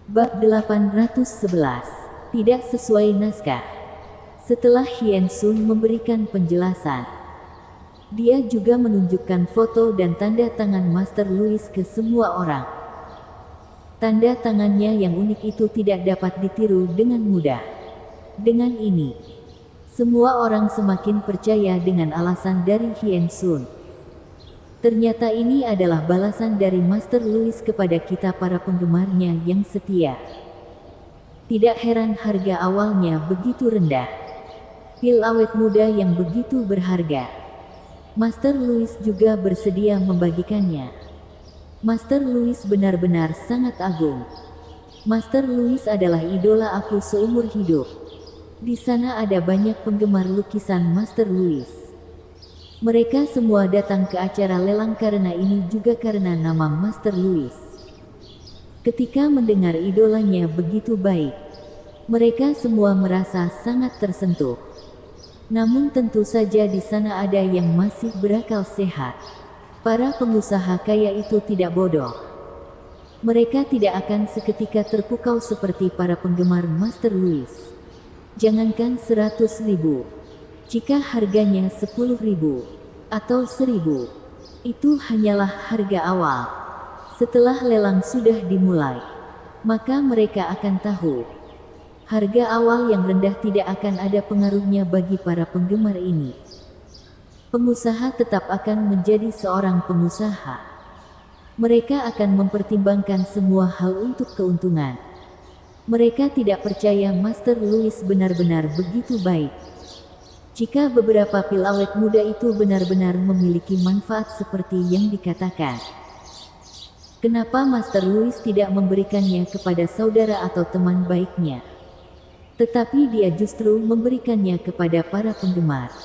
Bab 811. Tidak sesuai naskah. Setelah Hien Sun memberikan penjelasan, dia juga menunjukkan foto dan tanda tangan Master Louis ke semua orang. Tanda tangannya yang unik itu tidak dapat ditiru dengan mudah. Dengan ini, semua orang semakin percaya dengan alasan dari Hien Sun. Ternyata ini adalah balasan dari Master Louis kepada kita para penggemarnya yang setia. Tidak heran harga awalnya begitu rendah. Pil awet muda yang begitu berharga. Master Louis juga bersedia membagikannya. Master Louis benar-benar sangat agung. Master Louis adalah idola aku seumur hidup. Di sana ada banyak penggemar lukisan Master Louis. Mereka semua datang ke acara lelang karena ini juga karena nama Master Louis. Ketika mendengar idolanya begitu baik, mereka semua merasa sangat tersentuh. Namun tentu saja di sana ada yang masih berakal sehat. Para pengusaha kaya itu tidak bodoh. Mereka tidak akan seketika terpukau seperti para penggemar Master Louis. Jangankan 100.000. Jika harganya 10.000 atau 1.000, itu hanyalah harga awal. Setelah lelang sudah dimulai, maka mereka akan tahu. Harga awal yang rendah tidak akan ada pengaruhnya bagi para penggemar ini. Pengusaha tetap akan menjadi seorang pengusaha. Mereka akan mempertimbangkan semua hal untuk keuntungan. Mereka tidak percaya Master Louis benar-benar begitu baik. Jika beberapa pil awet muda itu benar-benar memiliki manfaat seperti yang dikatakan, kenapa Master Louis tidak memberikannya kepada saudara atau teman baiknya? Tetapi dia justru memberikannya kepada para penggemar.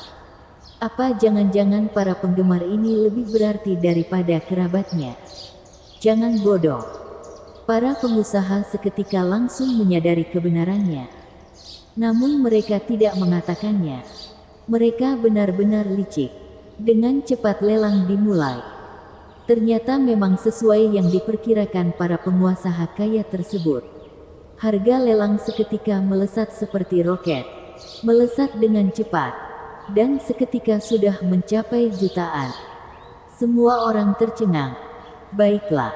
Apa jangan-jangan para penggemar ini lebih berarti daripada kerabatnya? Jangan bodoh. Para pengusaha seketika langsung menyadari kebenarannya. Namun mereka tidak mengatakannya. Mereka benar-benar licik. Dengan cepat lelang dimulai. Ternyata memang sesuai yang diperkirakan para pengusaha kaya tersebut. Harga lelang seketika melesat seperti roket. Melesat dengan cepat. Dan seketika sudah mencapai jutaan. Semua orang tercengang. Baiklah.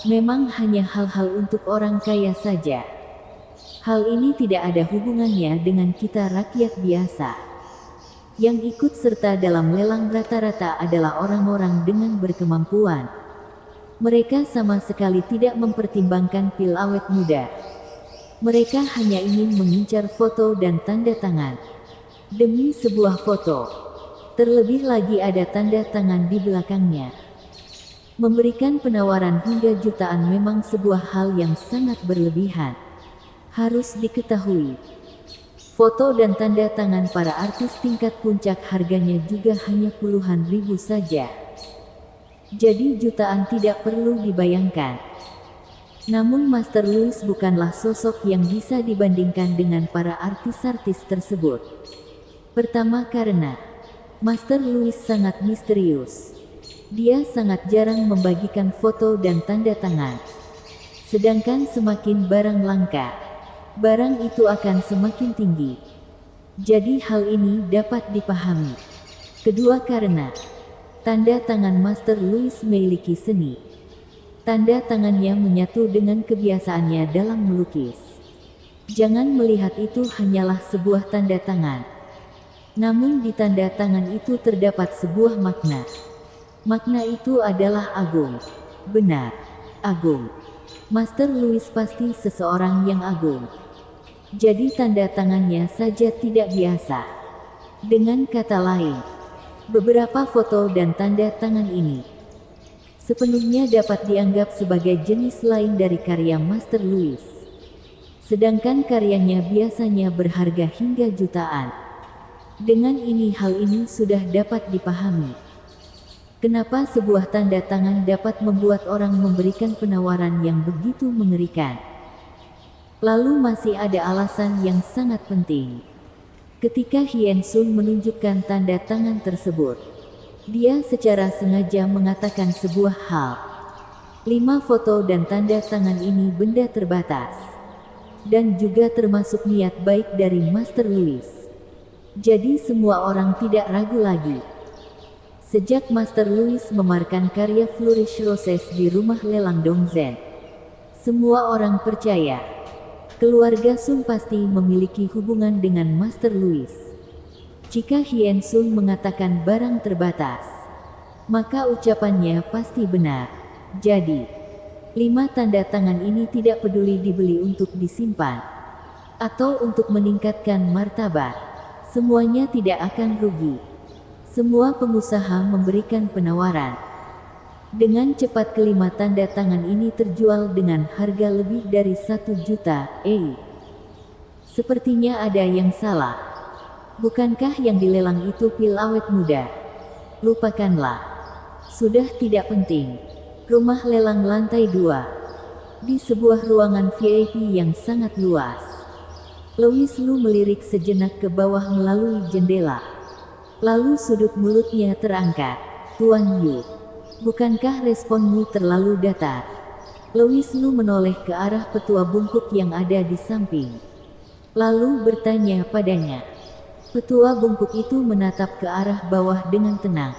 Memang hanya hal-hal untuk orang kaya saja. Hal ini tidak ada hubungannya dengan kita rakyat biasa. Yang ikut serta dalam lelang rata-rata adalah orang-orang dengan berkemampuan. Mereka sama sekali tidak mempertimbangkan pil awet muda. Mereka hanya ingin mengincar foto dan tanda tangan. Demi sebuah foto. Terlebih lagi ada tanda tangan di belakangnya. Memberikan penawaran hingga jutaan memang sebuah hal yang sangat berlebihan. Harus diketahui. Foto dan tanda tangan para artis tingkat puncak harganya juga hanya puluhan ribu saja. Jadi jutaan tidak perlu dibayangkan. Namun Master Louis bukanlah sosok yang bisa dibandingkan dengan para artis-artis tersebut. Pertama karena Master Louis sangat misterius. Dia sangat jarang membagikan foto dan tanda tangan. Sedangkan semakin barang langka, barang itu akan semakin tinggi. Jadi hal ini dapat dipahami. Kedua karena tanda tangan Master Louis memiliki seni. Tanda tangannya menyatu dengan kebiasaannya dalam melukis. Jangan melihat itu hanyalah sebuah tanda tangan. Namun di tanda tangan itu terdapat sebuah makna. Makna itu adalah agung. Benar, agung. Master Louis pasti seseorang yang agung. Jadi tanda tangannya saja tidak biasa. Dengan kata lain, beberapa foto dan tanda tangan ini sepenuhnya dapat dianggap sebagai jenis lain dari karya Master Louis. Sedangkan karyanya biasanya berharga hingga jutaan. Dengan ini hal ini sudah dapat dipahami. Kenapa sebuah tanda tangan dapat membuat orang memberikan penawaran yang begitu mengerikan? Lalu masih ada alasan yang sangat penting. Ketika Hien Sun menunjukkan tanda tangan tersebut, dia secara sengaja mengatakan sebuah hal. 5 foto dan tanda tangan ini benda terbatas. Dan juga termasuk niat baik dari Master Louis. Jadi semua orang tidak ragu lagi. Sejak Master Louis memamerkan karya Flourish Roses di rumah lelang Dongzhen, semua orang percaya keluarga Sun pasti memiliki hubungan dengan Master Louis. Jika Hien Sun mengatakan barang terbatas, maka ucapannya pasti benar. Jadi, 5 tanda tangan ini tidak peduli dibeli untuk disimpan atau untuk meningkatkan martabat, semuanya tidak akan rugi. Semua pengusaha memberikan penawaran. Dengan cepat kelima tanda tangan ini terjual dengan harga lebih dari 1 juta EI. Sepertinya ada yang salah. Bukankah yang dilelang itu pil awet muda? Lupakanlah. Sudah tidak penting. Rumah lelang lantai 2. Di sebuah ruangan VIP yang sangat luas. Louis Lu melirik sejenak ke bawah melalui jendela. Lalu sudut mulutnya terangkat. Tuan Yu, bukankah responmu terlalu datar? Louis Lu menoleh ke arah petua bungkuk yang ada di samping. Lalu bertanya padanya. Petua bungkuk itu menatap ke arah bawah dengan tenang.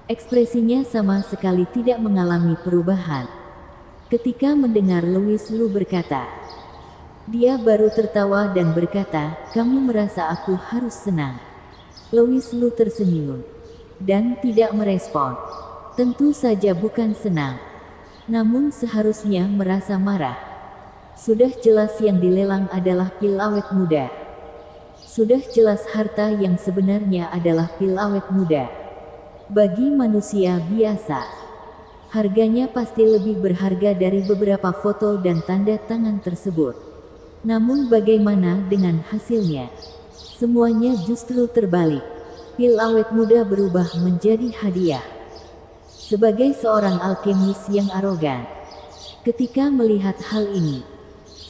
Ekspresinya sama sekali tidak mengalami perubahan. Ketika mendengar Louis Lu berkata, dia baru tertawa dan berkata, kamu merasa aku harus senang. Louis Lu tersenyum dan tidak merespon. Tentu saja bukan senang, namun seharusnya merasa marah. Sudah jelas yang dilelang adalah pil awet muda. Sudah jelas harta yang sebenarnya adalah pil awet muda. Bagi manusia biasa, harganya pasti lebih berharga dari beberapa foto dan tanda tangan tersebut. Namun bagaimana dengan hasilnya? Semuanya justru terbalik. Pil awet muda berubah menjadi hadiah. Sebagai seorang alkemis yang arogan, ketika melihat hal ini,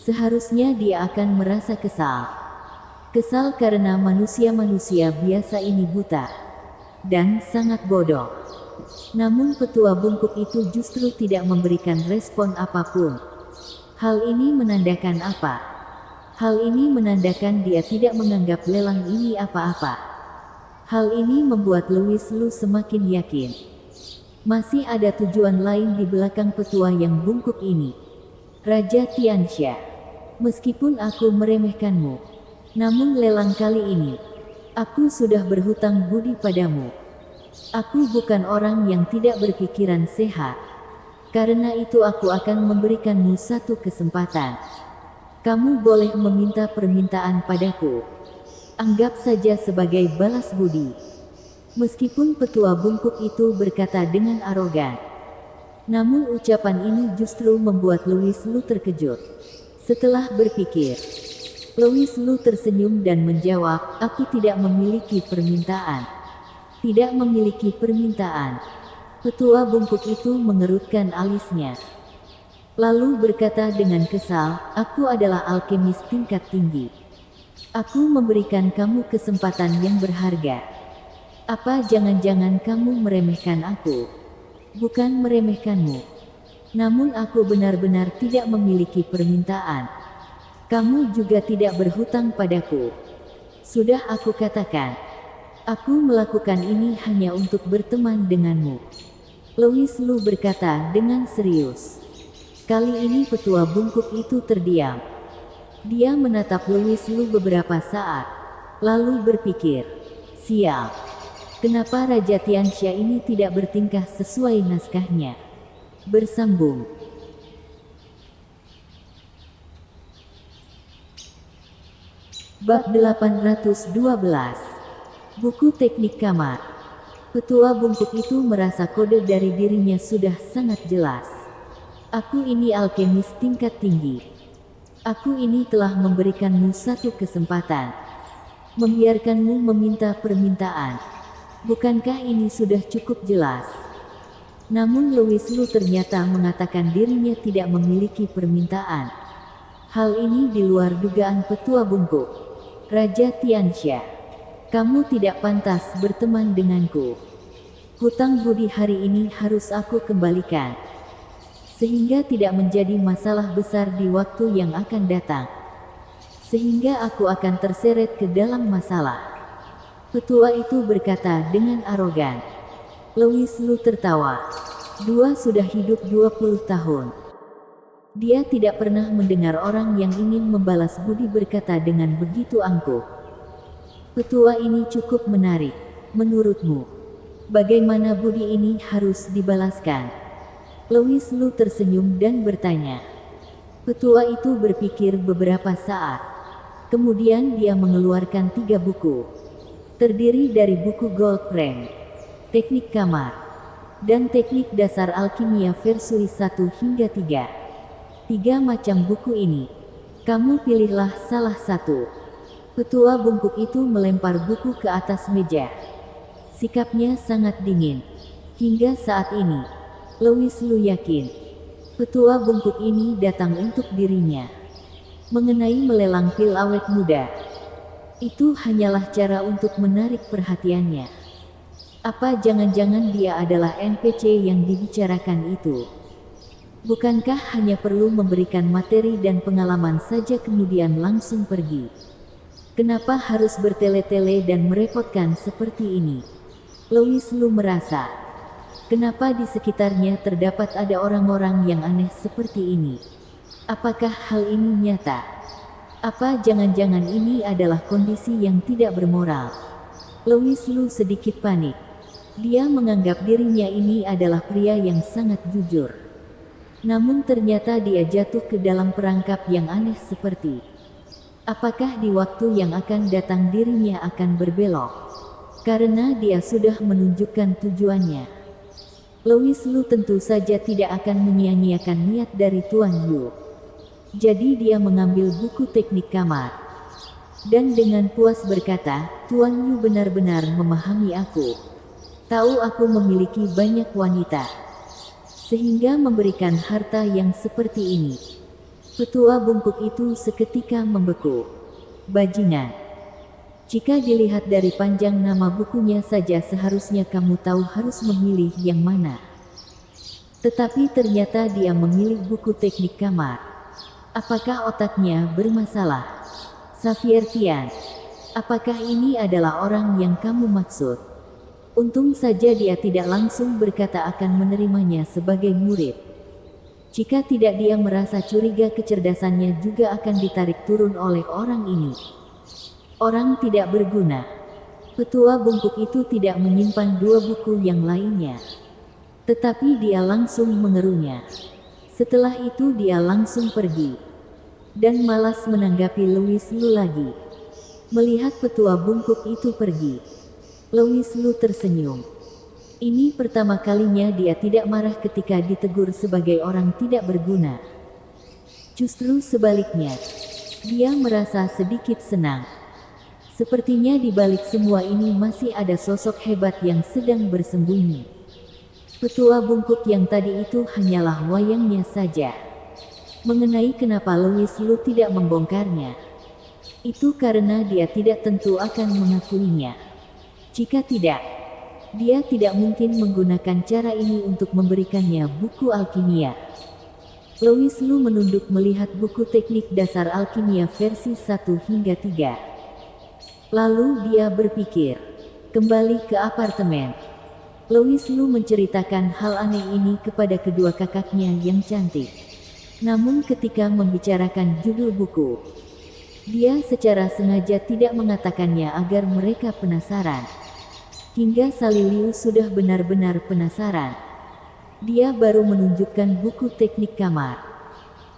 seharusnya dia akan merasa kesal. Kesal karena manusia-manusia biasa ini buta dan sangat bodoh. Namun petua bungkuk itu justru tidak memberikan respon apapun. Hal ini menandakan apa? Hal ini menandakan dia tidak menganggap lelang ini apa-apa. Hal ini membuat Louis Lu semakin yakin. Masih ada tujuan lain di belakang petua yang bungkuk ini. Raja Tianxia, meskipun aku meremehkanmu, namun lelang kali ini, aku sudah berhutang budi padamu. Aku bukan orang yang tidak berpikiran sehat. Karena itu aku akan memberikanmu satu kesempatan. Kamu boleh meminta permintaan padaku. Anggap saja sebagai balas budi. Meskipun petua bungkuk itu berkata dengan arogan, namun ucapan ini justru membuat Louis Lu terkejut. Setelah berpikir, Louis Lu tersenyum dan menjawab, aku tidak memiliki permintaan. Tidak memiliki permintaan. Petua bungkuk itu mengerutkan alisnya. Lalu berkata dengan kesal, aku adalah alkemis tingkat tinggi. Aku memberikan kamu kesempatan yang berharga. Apa jangan-jangan kamu meremehkan aku? Bukan meremehkanmu. Namun aku benar-benar tidak memiliki permintaan. Kamu juga tidak berhutang padaku. Sudah aku katakan. Aku melakukan ini hanya untuk berteman denganmu. Louis Lu berkata dengan serius. Kali ini petua bungkuk itu terdiam. Dia menatap Louis Lu beberapa saat, lalu berpikir, sial. Kenapa Raja Tianxia ini tidak bertingkah sesuai naskahnya? Bersambung. Bab 812. Buku teknik kamar. Petua bungkuk itu merasa kode dari dirinya sudah sangat jelas. Aku ini alkemis tingkat tinggi. Aku ini telah memberikanmu satu kesempatan. Membiarkanmu meminta permintaan. Bukankah ini sudah cukup jelas? Namun Louis Lu ternyata mengatakan dirinya tidak memiliki permintaan. Hal ini di luar dugaan petua bungkuk. Raja Tianxia, kamu tidak pantas berteman denganku. Hutang budi hari ini harus aku kembalikan. sehingga tidak menjadi masalah besar di waktu yang akan datang. Sehingga aku akan terseret ke dalam masalah. Petua itu berkata dengan arogan. Louis Lu tertawa. Dua sudah hidup 20 tahun. Dia tidak pernah mendengar orang yang ingin membalas budi berkata dengan begitu angkuh. Petua ini cukup menarik. Menurutmu, bagaimana budi ini harus dibalaskan? Louis Lu tersenyum dan bertanya. Petua itu berpikir beberapa saat. Kemudian dia mengeluarkan 3 buku. Terdiri dari buku Gold Frame, Teknik Kamar, dan Teknik Dasar Alkimia versi 1 hingga 3. 3 macam buku ini. Kamu pilihlah salah satu. Petua bungkuk itu melempar buku ke atas meja. Sikapnya sangat dingin. Hingga saat ini, Louis Lu yakin petua bungkuk ini datang untuk dirinya. Mengenai melelang pil awet muda, itu hanyalah cara untuk menarik perhatiannya. Apa jangan-jangan dia adalah NPC yang dibicarakan itu? Bukankah hanya perlu memberikan materi dan pengalaman saja kemudian langsung pergi? Kenapa harus bertele-tele dan merepotkan seperti ini? Louis Lu merasa, kenapa di sekitarnya terdapat ada orang-orang yang aneh seperti ini? Apakah hal ini nyata? Apa jangan-jangan ini adalah kondisi yang tidak bermoral? Louis Lu sedikit panik. Dia menganggap dirinya ini adalah pria yang sangat jujur. Namun ternyata dia jatuh ke dalam perangkap yang aneh seperti. Apakah di waktu yang akan datang dirinya akan berbelok? Karena dia sudah menunjukkan tujuannya. Louis Lu tentu saja tidak akan menyia-nyiakan niat dari Tuan Yu. Jadi dia mengambil buku teknik kamar. Dan dengan puas berkata, Tuan Yu benar-benar memahami aku. Tahu aku memiliki banyak wanita. Sehingga memberikan harta yang seperti ini. Petua bungkuk itu seketika membeku. Bajingan. Jika dilihat dari panjang nama bukunya saja seharusnya kamu tahu harus memilih yang mana. Tetapi ternyata dia memilih buku teknik kamar. Apakah otaknya bermasalah? Xavier Tian, apakah ini adalah orang yang kamu maksud? Untung saja dia tidak langsung berkata akan menerimanya sebagai murid. Jika tidak dia merasa curiga kecerdasannya juga akan ditarik turun oleh orang ini. Orang tidak berguna. Petua bungkuk itu tidak menyimpan 2 buku yang lainnya. Tetapi dia langsung mengerunya. Setelah itu dia langsung pergi. Dan malas menanggapi Louis Lu lagi. Melihat petua bungkuk itu pergi, Louis Lu tersenyum. Ini pertama kalinya dia tidak marah ketika ditegur sebagai orang tidak berguna. Justru sebaliknya, dia merasa sedikit senang. Sepertinya di balik semua ini masih ada sosok hebat yang sedang bersembunyi. Petua bungkuk yang tadi itu hanyalah wayangnya saja. Mengenai kenapa Louis Lu tidak membongkarnya, itu karena dia tidak tentu akan mengakuinya. Jika tidak, dia tidak mungkin menggunakan cara ini untuk memberikannya buku alkimia. Louis Lu menunduk melihat buku teknik dasar alkimia versi 1 hingga 3. Lalu dia berpikir, kembali ke apartemen. Louis Lu menceritakan hal aneh ini kepada kedua kakaknya yang cantik. Namun ketika membicarakan judul buku, dia secara sengaja tidak mengatakannya agar mereka penasaran. Hingga Sally Liu sudah benar-benar penasaran. Dia baru menunjukkan buku teknik kamar.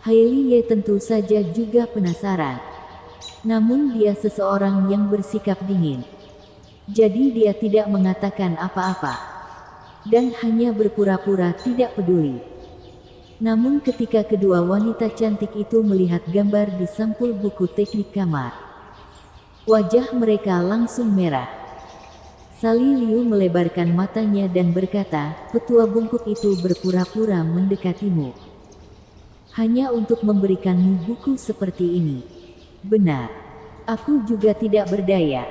Hailey Ye tentu saja juga penasaran. Namun dia seseorang yang bersikap dingin. Jadi dia tidak mengatakan apa-apa. Dan hanya berpura-pura tidak peduli. Namun ketika kedua wanita cantik itu melihat gambar di sampul buku teknik kamar, wajah mereka langsung merah. Sally Liu melebarkan matanya dan berkata, petua bungkuk itu berpura-pura mendekatimu. Hanya untuk memberikanmu buku seperti ini. Benar. Aku juga tidak berdaya.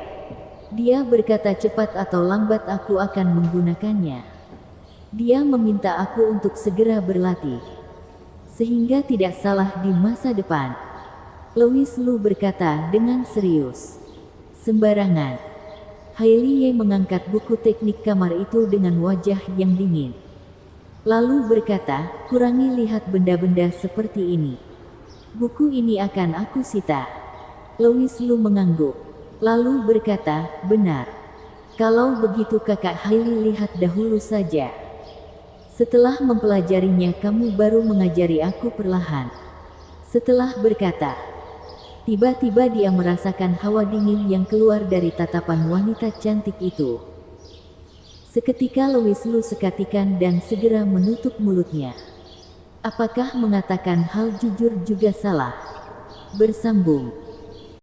Dia berkata cepat atau lambat aku akan menggunakannya. Dia meminta aku untuk segera berlatih. sehingga tidak salah di masa depan. Louis Lu berkata dengan serius. Sembarangan. Hailey Ye mengangkat buku teknik kamar itu dengan wajah yang dingin. Lalu berkata, kurangi lihat benda-benda seperti ini. Buku ini akan aku sita. Louis Lu mengangguk. Lalu berkata, benar. Kalau begitu kakak Hailey lihat dahulu saja. Setelah mempelajarinya kamu baru mengajari aku perlahan. Setelah berkata, tiba-tiba dia merasakan hawa dingin yang keluar dari tatapan wanita cantik itu. Seketika Louis Lu sekatikan dan segera menutup mulutnya. Apakah mengatakan hal jujur juga salah? Bersambung.